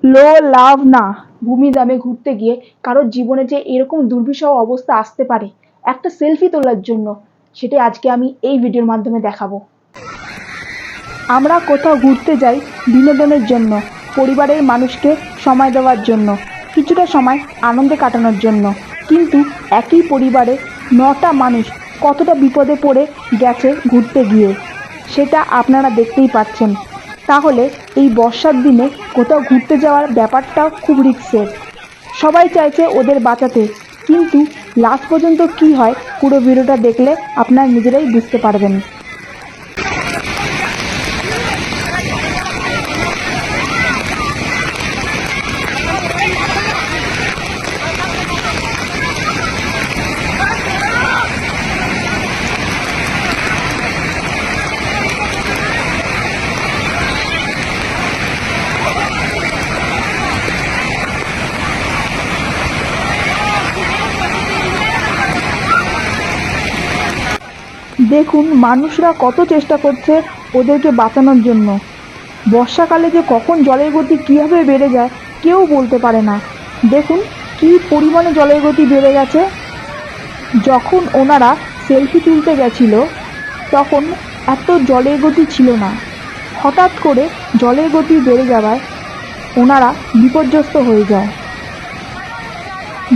লো লাভ না, ভূমি দামে ঘুরতে গিয়ে কারোর জীবনে যে এরকম দুর্বিষহ অবস্থা আসতে পারে একটা সেলফি তোলার জন্য, সেটাই আজকে আমি এই ভিডিওর মাধ্যমে দেখাবো। আমরা কোথাও ঘুরতে যাই বিনোদনের জন্য, পরিবারের মানুষকে সময় দেওয়ার জন্য, কিছুটা সময় আনন্দে কাটানোর জন্য, কিন্তু একই পরিবারে ৯টা মানুষ কতটা বিপদে পড়ে গেছে ঘুরতে গিয়ে, সেটা আপনারা দেখতেই পাচ্ছেন। তাহলে এই বর্ষার দিনে কোথাও ঘুরতে যাওয়ার ব্যাপারটাও খুব রিস্কের। সবাই চাইছে ওদের বাঁচাতে, কিন্তু লাস্ট পর্যন্ত কি হয় পুরো ভিডিওটা দেখলে আপনারা নিজেরাই বুঝতে পারবেন। দেখুন মানুষরা কত চেষ্টা করছে ওদেরকে বাঁচানোর জন্য। বর্ষাকালে যে কখন জলের গতি কীভাবে বেড়ে যায় কেউ বলতে পারে না। দেখুন কী পরিমাণে জলের গতি বেড়ে গেছে। যখন ওনারা সেলফি তুলতে গেছিল তখন এত জলের গতি ছিল না, হঠাৎ করে জলের গতি বেড়ে যাওয়ায় ওনারা বিপর্যস্ত হয়ে যায়।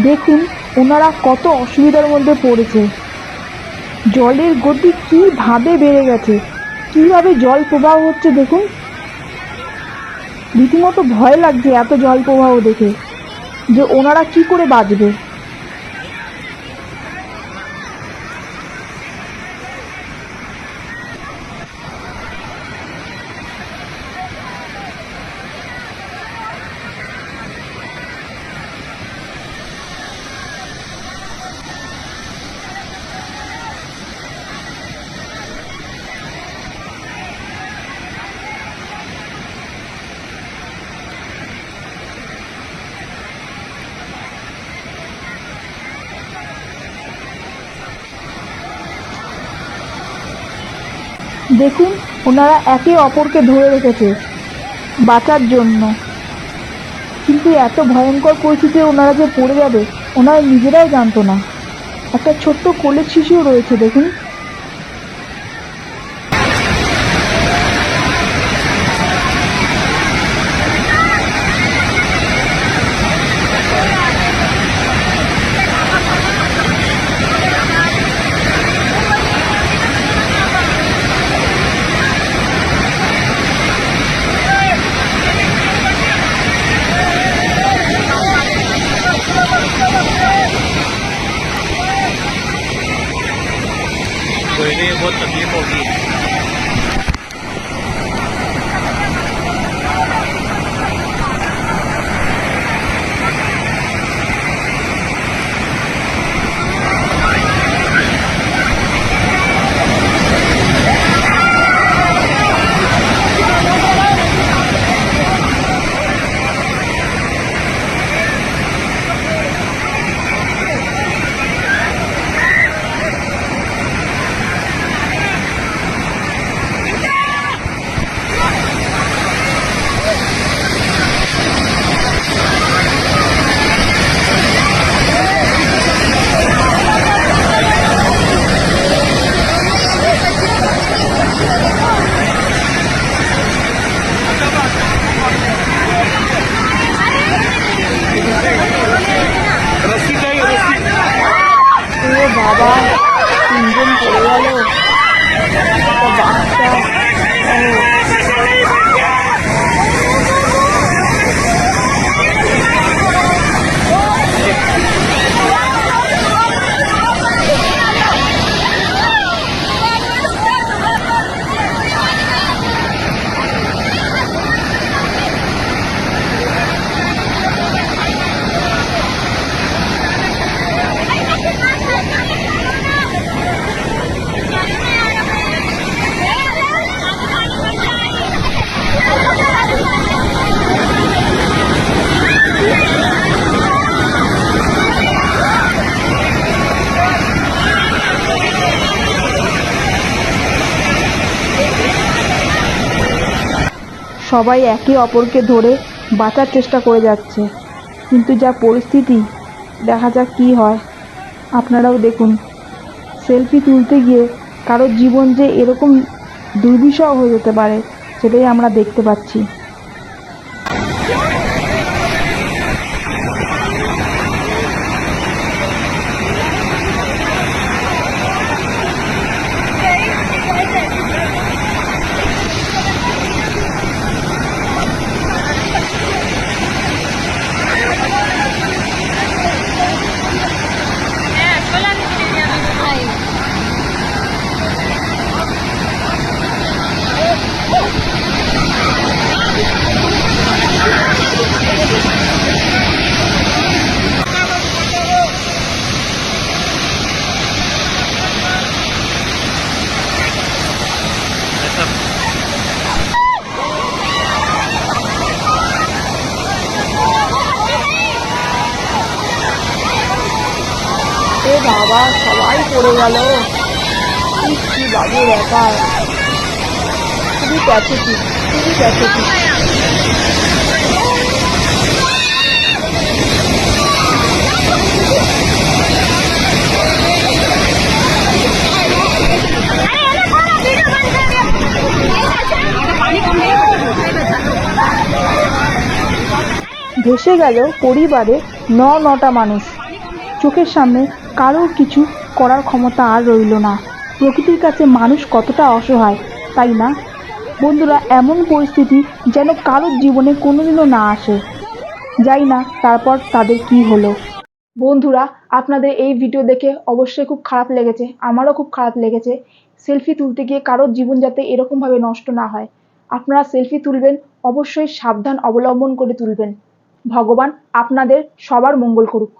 দেখুন ওনারা কত অসুবিধার মধ্যে পড়েছে। জলের গতি কীভাবে বেড়ে গেছে, কীভাবে জল প্রবাহ হচ্ছে দেখুন। রীতিমতো ভয় লাগছে এত জল প্রবাহ দেখে, যে ওনারা কি করে বাঁচবে। দেখুন ওনারা একে অপরকে ধরে রেখেছে বাঁচার জন্য, কিন্তু এত ভয়ঙ্কর পরিস্থিতিতে ওনারা যে পড়ে যাবে ওনারা নিজেরাই জানতো না। একটা ছোট্ট কোলের শিশুও রয়েছে দেখুন। कोई भी बहुत तकलीफ होगी। বাবা, তিনজন পড়ে গেল, একটা বাচ্চা। সবাই একে অপরকে ধরে বাঁচার চেষ্টা করে যাচ্ছে, কিন্তু যা পরিস্থিতি, দেখা যাক কী হয়। আপনারাও দেখুন, সেলফি তুলতে গিয়ে কারোর জীবন যে এরকম দুর্বিষহ হয়ে যেতে পারে, সেটাই আমরা দেখতে পাচ্ছি। এ বাবা, সবাই পড়ে গেল। কি বাজে ব্যাপার, খুবই প্যাথেটিক, খুবই প্যাথেটিক। ভেসে গেল পরিবারে নটা মানুষ। চোখের সামনে কারোর কিছু করার ক্ষমতা আর রইল না। প্রকৃতির কাছে মানুষ কতটা অসহায়, তাই না বন্ধুরা? এমন পরিস্থিতি যেন কারোর জীবনে কোনোদিনও না আসে। যাই না তারপর তাদের কি হলো। বন্ধুরা, আপনাদের এই ভিডিও দেখে অবশ্যই খুব খারাপ লেগেছে, আমারও খুব খারাপ লেগেছে। সেলফি তুলতে গিয়ে কারোর জীবন যাতে এরকমভাবে নষ্ট না হয়। আপনারা সেলফি তুলবেন, অবশ্যই সাবধান অবলম্বন করে তুলবেন। ভগবান আপনাদের সবার মঙ্গল করুক।